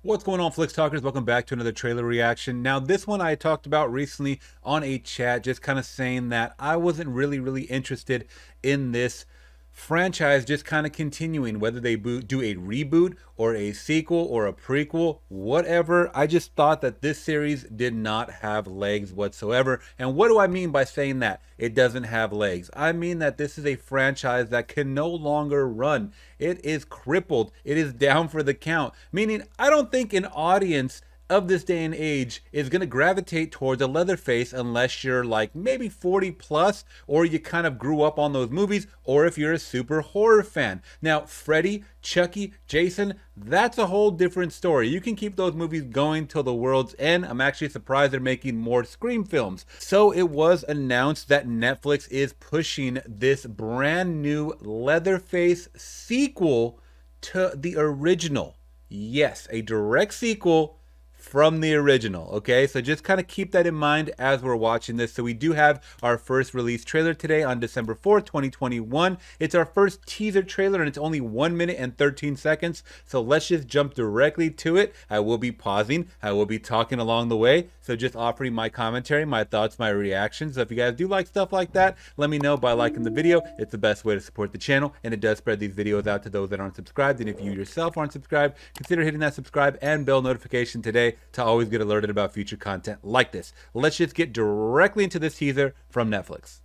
What's going on, Flix Talkers? Welcome back to another trailer reaction. Now, this one I talked about recently on a chat, just kind of saying that I wasn't really interested in this franchise just kind of continuing, whether they do a reboot or a sequel or a prequel, whatever. I just thought that this series did not have legs whatsoever. And what do I mean by saying that it doesn't have legs? I mean that this is a franchise that can no longer run. It is crippled. It is down for the count, meaning I don't think an audience of this day and age is going to gravitate towards a Leatherface unless you're like maybe 40 plus, or you kind of grew up on those movies, or if you're a super horror fan. Now, Freddy, Chucky, Jason, that's a whole different story. You can keep those movies going till the world's end. I'm actually surprised they're making more Scream films. So it was announced that Netflix is pushing this brand new Leatherface sequel to the original. Yes, a direct sequel from the original. Okay, so just kind of keep that in mind as we're watching this. So we do have our first release trailer today on December 4th, 2021. It's our first teaser trailer and it's only 1 minute and 13 seconds. So let's just jump directly to it. I will be pausing, I will be talking along the way, so just offering my commentary, my thoughts, my reactions. So if you guys do like stuff like that, let me know by liking the video. It's the best way to support the channel, and it does spread these videos out to those that aren't subscribed. And if you yourself aren't subscribed, consider hitting that subscribe and bell notification today to always get alerted about future content like this. Let's just get directly into this teaser from Netflix.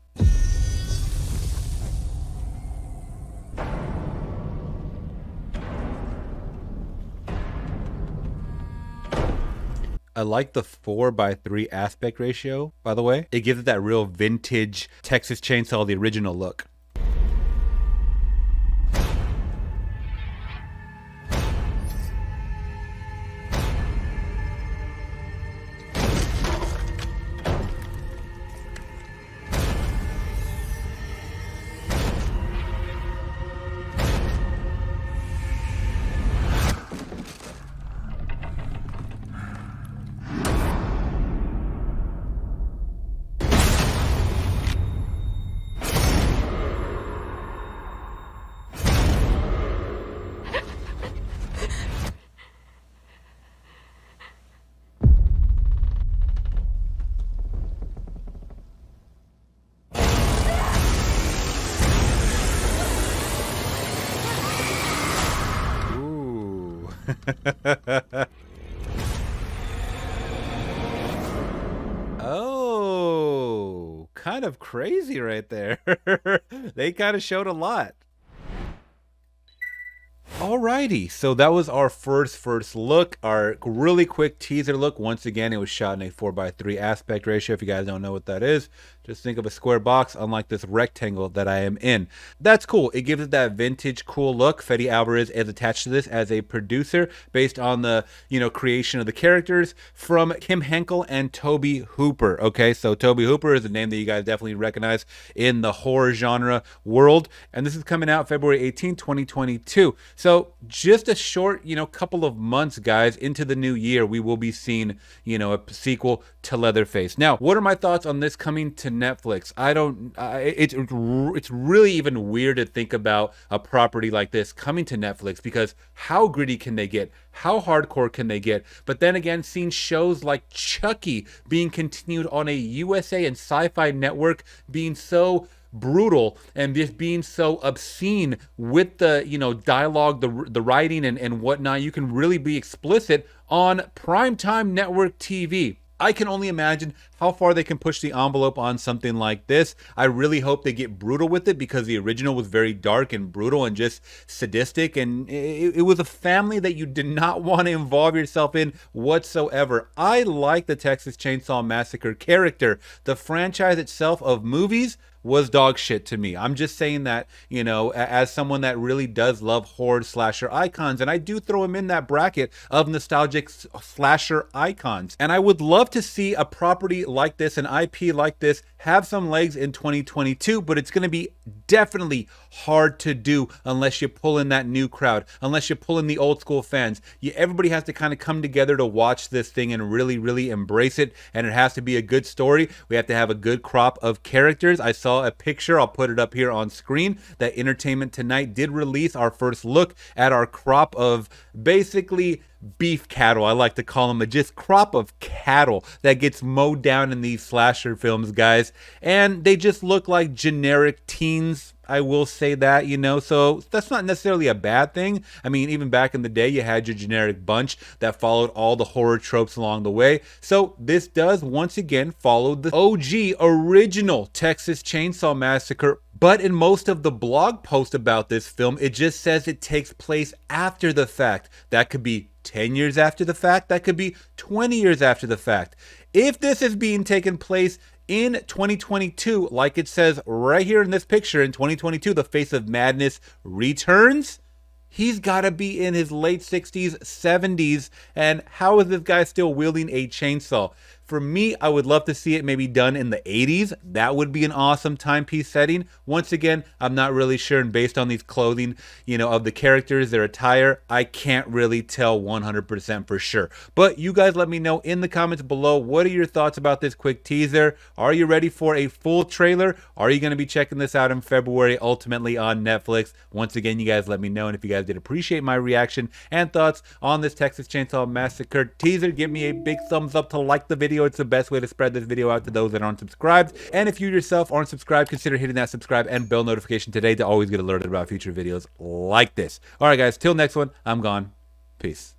I like the 4:3 aspect ratio, by the way. It gives it that real vintage Texas Chainsaw, the original look. Oh, kind of crazy right there. They kind of showed a lot. Alrighty, so that was our first look, our really quick teaser look. Once again, it was shot in a 4:3 aspect ratio. If you guys don't know what that is, just think of a square box, unlike this rectangle that I am in. That's cool. It gives it that vintage cool look. Fede Alvarez is attached to this as a producer based on the, creation of the characters from Kim Henkel and Toby Hooper. Okay, so Toby Hooper is a name that you guys definitely recognize in the horror genre world. And this is coming out February 18, 2022. So just a short, couple of months, guys, into the new year, we will be seeing, a sequel to Leatherface. Now, what are my thoughts on this coming to Netflix? It's really even weird to think about a property like this coming to Netflix, because how gritty can they get? How hardcore can they get? But then again, seeing shows like Chucky being continued on a USA and Sci-Fi Network being so brutal and just being so obscene with the dialogue, the writing and whatnot, you can really be explicit on primetime network TV. I can only imagine how far they can push the envelope on something like this. I really hope they get brutal with it, because the original was very dark and brutal and just sadistic, and it was a family that you did not want to involve yourself in whatsoever. I like the Texas Chainsaw Massacre character. The franchise itself of movies was dog shit to me. I'm just saying that, as someone that really does love horror slasher icons, and I do throw him in that bracket of nostalgic slasher icons. And I would love to see a property like this, an IP like this, have some legs in 2022, but it's going to be definitely hard to do unless you pull in that new crowd, unless you pull in the old school fans. Everybody has to kind of come together to watch this thing and really embrace it, and it has to be a good story. We have to have a good crop of characters. I saw a picture, I'll put it up here on screen, that Entertainment Tonight did release our first look at our crop of basically beef cattle. I like to call them a just crop of cattle that gets mowed down in these slasher films, guys. And they just look like generic teens. I will say that, you know, so that's not necessarily a bad thing. I mean, even back in the day, you had your generic bunch that followed all the horror tropes along the way. So this does, once again, follow the OG original Texas Chainsaw Massacre. But in most of the blog posts about this film, it just says it takes place after the fact. That could be 10 years after the fact. That could be 20 years after the fact. If this is being taken place in 2022, like it says right here in this picture, in 2022, the Face of Madness returns, he's got to be in his late 60s, 70s, and how is this guy still wielding a chainsaw? For me, I would love to see it maybe done in the 80s. That would be an awesome timepiece setting. Once again, I'm not really sure, and based on these clothing, you know, of the characters, their attire, I can't really tell 100% for sure. But you guys let me know in the comments below, what are your thoughts about this quick teaser? Are you ready for a full trailer? Are you going to be checking this out in February, ultimately on Netflix? Once again, you guys let me know, and if you guys did appreciate my reaction and thoughts on this Texas Chainsaw Massacre teaser, give me a big thumbs up to like the video. It's the best way to spread this video out to those that aren't subscribed. And if you yourself aren't subscribed, consider hitting that subscribe and bell notification today to always get alerted about future videos like this. All right, guys, till next one, I'm gone. Peace.